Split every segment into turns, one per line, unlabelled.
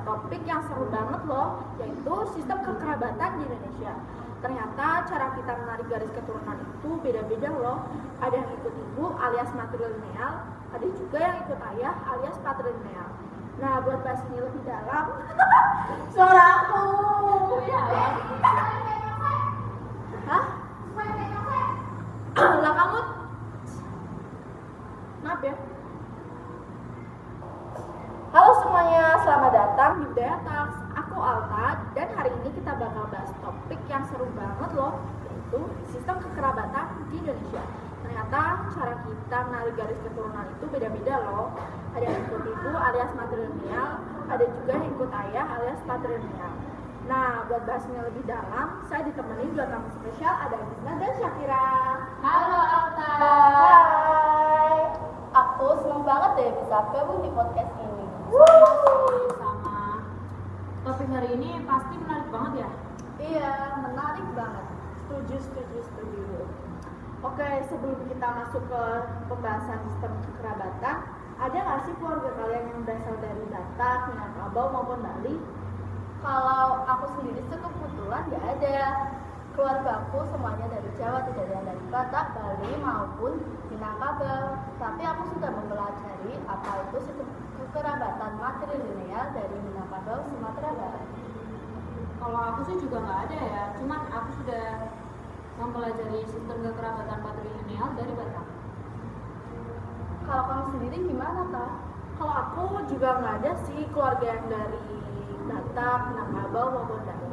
topik yang seru banget loh, yaitu sistem kekerabatan di Indonesia. Ternyata cara kita menarik garis keturunan itu beda-beda loh. Ada yang ikut ibu alias matrilineal, ada juga yang ikut ayah alias patrilineal. Nah, buat bahas ini lebih dalam, suara aku. Hah? Lah kamu? Maaf ya. Halo semuanya, selamat datang di Budaya Talks. Aku Alta, dan hari ini kita bakal bahas topik yang seru banget loh, yaitu sistem kekerabatan di Indonesia. Ternyata cara kita menarik garis keturunan itu beda-beda loh. Ada yang ikut ibu alias matrilineal, ada juga yang ikut ayah alias patrilineal. Nah, buat bahasnya lebih dalam, saya ditemani dua tamu spesial, ada Gisna dan Syakira.
Halo Alta.
Hai, aku seneng banget deh bisa gabung di podcast ini.
Sama. Topik hari ini pasti menarik banget ya?
Iya, menarik banget.
Setuju. Oke, sebelum kita masuk ke pembahasan sistem kekerabatan, ada nggak sih keluarga kalian yang berasal dari Batak, Minangkabau maupun Bali?
Kalau aku sendiri sih kebetulan nggak ada. Keluargaku semuanya dari Jawa, tidak ada yang dari Batak, Bali maupun Minangkabau. Tapi aku sudah mempelajari apa itu sistem kekerabatan matrilineal dari Minangkabau, Sumatera Barat.
Kalau aku sih juga nggak ada ya, cuman aku sudah mempelajari sistem kekerabatan patrilineal dari Batak.
Kalau kamu sendiri gimana, Kak?
Kalau aku juga nggak ada sih keluarga yang dari Batak, Minangkabau maupun Bali.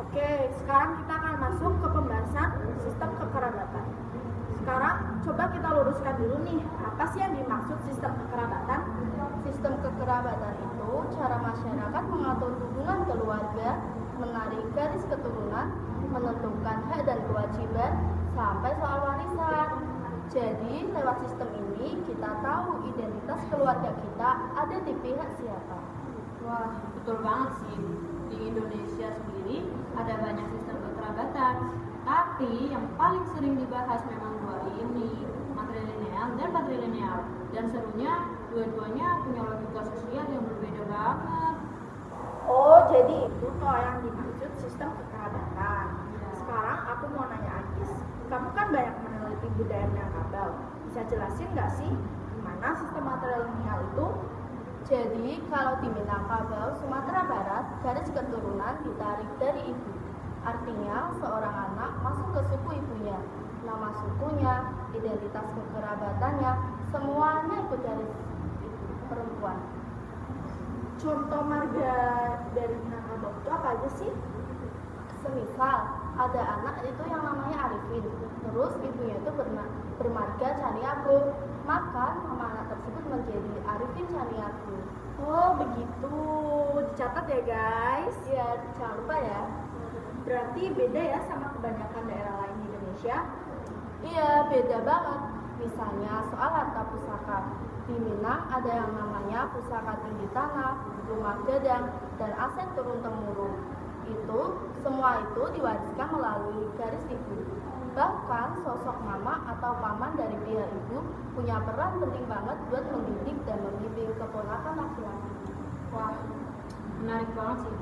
Oke, sekarang kita akan masuk ke pembahasan sistem kekerabatan. Sekarang coba kita luruskan dulu nih, apa sih yang dimaksud sistem kekerabatan?
Sistem kekerabatan itu cara masyarakat mengatur hubungan keluarga, menarik garis keturunan, menentukan hak dan kewajiban, sampai soal warisan. Jadi, lewat sistem ini kita tahu identitas keluarga kita ada di pihak siapa.
Wah, betul banget sih. Di Indonesia sendiri ada banyak sistem kekerabatan, tapi yang paling sering dibahas memang dua ini, matrilineal dan patrilineal. Dan serunya, dua-duanya punya logika sosial yang berbeda banget.
Oh, jadi itu toh yang dimaksud sistem kekerabatan. Sekarang aku mau nanya Agis, kamu kan banyak meneliti budaya Minangkabau. Bisa jelasin nggak sih gimana sistem matrilineal itu?
Jadi, kalau di Minangkabau, Sumatera Barat, garis keturunan ditarik dari ibu. Artinya, seorang anak masuk ke suku ibunya. Nama sukunya, identitas kekerabatannya, semuanya ikut dari ibu perempuan.
Contoh marga dari Minangkabau itu apa aja sih?
Semisal, ada anak itu yang namanya Arifin, terus ibunya itu bermarga Caniago, maka nama anak tersebut menjadi Arifin Caniago.
Oh, begitu. Dicatat ya, guys.
Ya, jangan lupa ya.
Berarti beda ya sama kebanyakan daerah lain di Indonesia?
Iya, beda banget. Misalnya soal harta pusaka. Di Minang ada yang namanya pusaka tinggi tanah, rumah gadang, dan aset turun-temurun. Semua itu diwariskan melalui garis ibu. Bahkan sosok mama atau paman dari pihak ibu punya peran penting banget buat mendidik dan membimbing keponakan laki-laki.
Wah, menarik banget sih.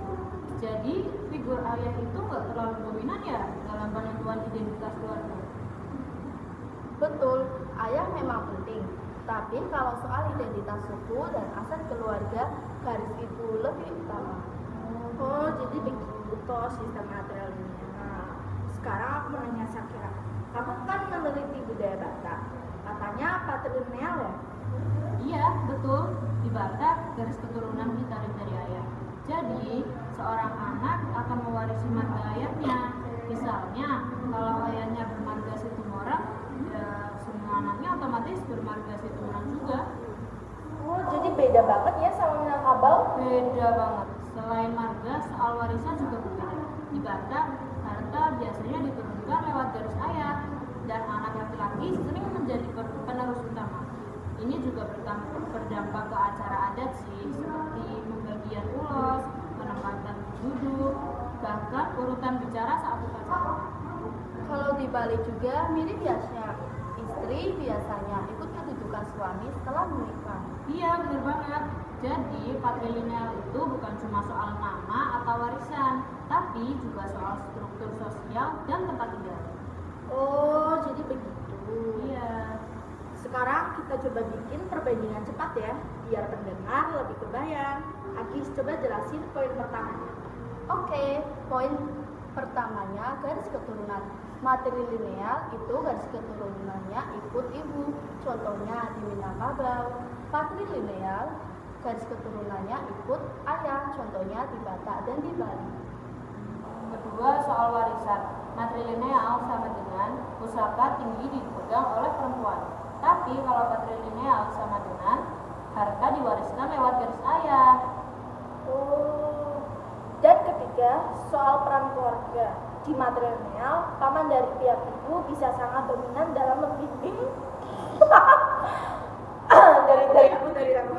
Jadi, figur ayah itu nggak terlalu dominan ya dalam penentuan identitas keluarga?
Betul, ayah memang penting. Tapi kalau soal identitas suku dan aset keluarga, garis ibu lebih utama.
Oh, jadi begitu toh sistem matrilineal. Nah, sekarang aku mau nanya Syakira. Kamu kan meneliti budaya Batak. Katanya patrilineal ya?
Iya, betul. Di Batak, garis keturunan ditarik dari ayah. Jadi, seorang anak akan mewarisi marga ayahnya. Misalnya, kalau ayahnya bermarga Situmorang, ya semua anaknya otomatis bermarga Situmorang juga.
Oh, jadi beda banget ya sama Minangkabau?
Beda banget. Selain marga, soal warisan juga berbeda. Di Batak, harta biasanya diturunkan lewat garis ayah, dan anak laki-laki sering menjadi penerus utama. Ini juga berdampak ke acara adat sih, seperti pembagian ulos, penempatan duduk, bahkan urutan bicara saat upacara.
Kalau di Bali juga mirip ya, Syak. Istri biasanya ikut kedudukan suami setelah menikah.
Iya, benar banget. Jadi, patrilineal itu bukan cuma soal nama atau warisan, tapi juga soal struktur sosial dan tempat tinggal.
Oh, jadi begitu.
Iya.
Sekarang kita coba bikin perbandingan cepat ya, biar pendengar lebih kebayang. Agis, coba jelasin poin pertamanya.
Oke, poin pertamanya garis keturunan. Matrilineal itu garis keturunannya ikut ibu, contohnya di Minangkabau. Patrilineal garis keturunannya ikut ayah, contohnya di Batak dan di Bali.
Kedua, soal warisan. Matrilineal sama dengan pusaka tinggi dipegang oleh perempuan. Tapi kalau patrilineal sama dengan harta diwariskan lewat garis ayah.
Oh. Dan ketiga, soal peran keluarga. Di matrilineal, paman dari pihak ibu bisa sangat dominan dalam membimbing dari aku.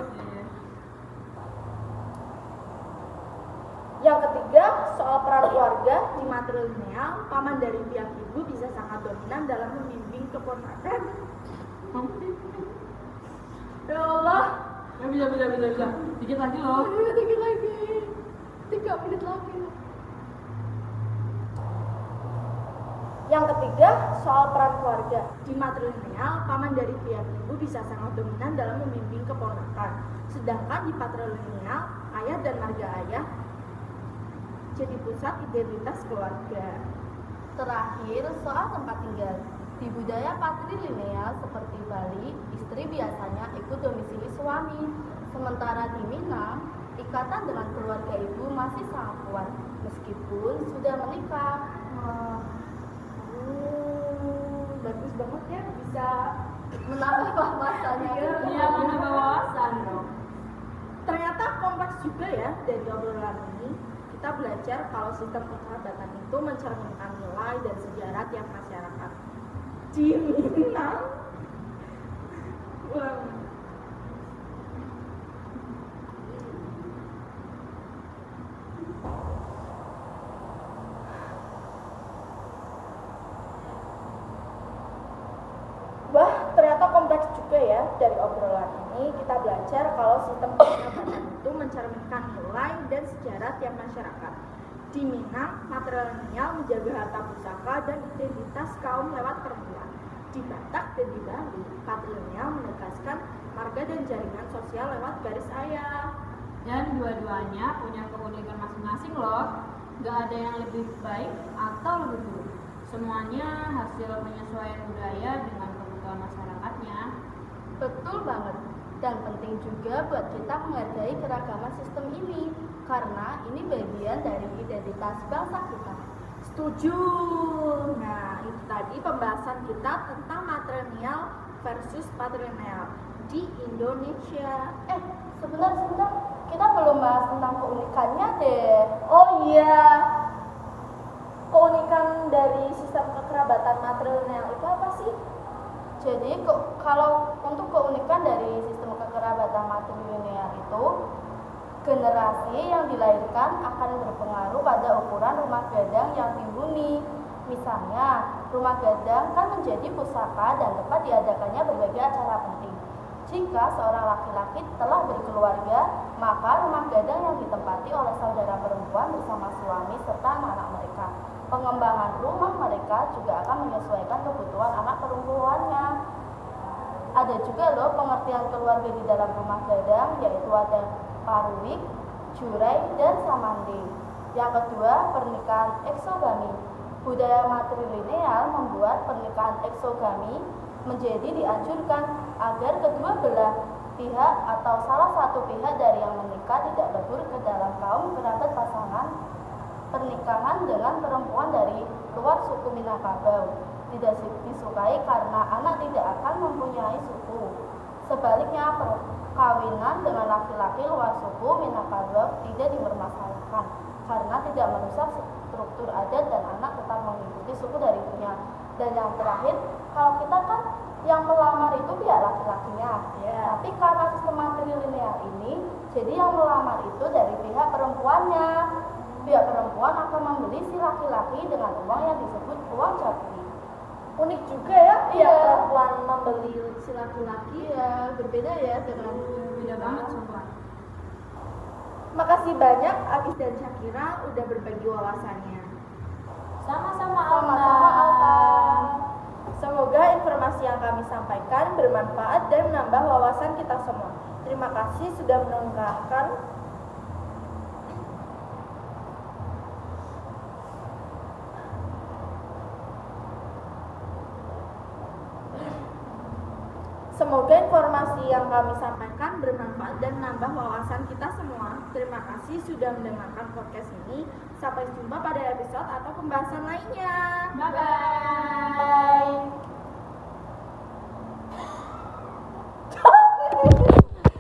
Yang ketiga, soal peran keluarga. Di matrilineal, paman dari pihak ibu bisa sangat dominan dalam membimbing keponakan. Ya Allah.
Ya, bisa. Dikit lagi loh.
Dikit lagi. 3 menit lagi.
Yang ketiga, soal peran keluarga. Di matrilineal, paman dari pihak ibu bisa sangat dominan dalam membimbing keponakan. Sedangkan di patrilineal, ayah dan marga ayah jadi pusat identitas keluarga.
Terakhir, soal tempat tinggal. Di budaya patrilineal seperti Bali, istri biasanya ikut domisili suami. Sementara di Minang, ikatan dengan keluarga ibu masih sangat kuat, meskipun sudah menikah.
Bagus banget ya, bisa
Menambah wawasannya.
Iya, menambah wawasan dong.
Ternyata kompleks juga ya. Dari obrolan ini kita belajar kalau sistem kekerabatan itu mencerminkan nilai dan sejarah tiap masyarakat. Di Minang, wah, ternyata kompleks juga ya. Dari obrolan ini kita belajar kalau sistem kekerabatan itu mencerminkan nilai dan sejarah tiap masyarakat. Di Minang, matrilineal menjaga harta pusaka dan identitas kaum lewat perempuan. Di Batak dan di Bali, patrilineal menegaskan marga dan jaringan sosial lewat garis ayah.
Dan dua-duanya punya keunikan masing-masing loh. Gak ada yang lebih baik atau lebih buruk. Semuanya hasil penyesuaian budaya dengan kebutuhan masyarakatnya.
Betul banget. Dan penting juga buat kita menghargai keragaman sistem ini, karena ini bagian dari identitas bangsa kita.
Setuju. Nah, itu tadi pembahasan kita tentang matrilineal versus patrilineal di Indonesia.
Sebentar. Kita belum bahas tentang keunikannya deh.
Oh iya, keunikan dari sistem kekerabatan matrilineal itu apa sih?
Jadi kalau untuk keunikan dari sistem kekerabatan matrilineal itu, generasi yang dilahirkan akan berpengaruh pada ukuran rumah gadang yang dihuni. Misalnya, rumah gadang kan menjadi pusaka dan tempat diadakannya berbagai acara penting. Jika seorang laki-laki telah berkeluarga, maka rumah gadang yang ditempati oleh saudara perempuan bersama suami serta anak mereka. Pengembangan rumah mereka juga akan menyesuaikan kebutuhan anak perempuannya. Ada juga loh pengertian keluarga di dalam rumah gadang, yaitu ada paruwik, jurai, dan samande. Yang kedua, pernikahan eksogami. Budaya matrilineal membuat pernikahan eksogami menjadi dianjurkan agar kedua belah pihak atau salah satu pihak dari yang menikah tidak lebur ke dalam kaum kerabat pasangan pernikahan dengan perempuan dari luar suku Minangkabau. Tidak disukai karena anak tidak akan mempunyai suku. Sebaliknya, perkawinan dengan laki-laki luar suku Minangkabau tidak dipermasalahkan karena tidak merusak struktur adat dan anak tetap mengikuti suku dari ibunya. Dan yang terakhir, kalau kita kan yang melamar itu pihak laki-lakinya, tapi karena sistem matrilineal ini, jadi yang melamar itu dari pihak perempuannya. Pihak perempuan akan membeli si laki-laki dengan uang yang disebut uang jabri.
Unik juga ya,
Iya.
perempuan membeli si laki-laki.
Iya, berbeda ya dengan
Beda banget sumpah.
Makasih banyak Agis dan Syakira udah berbagi wawasannya.
Sama-sama
Sama-sama, Alta.
Semoga informasi yang kami sampaikan bermanfaat dan menambah wawasan kita semua. Terima kasih sudah mendengarkan. Semoga informasi yang kami sampaikan bermanfaat dan menambah wawasan kita semua. Terima kasih sudah mendengarkan podcast ini. Sampai jumpa pada episode atau pembahasan lainnya.
Bye-bye.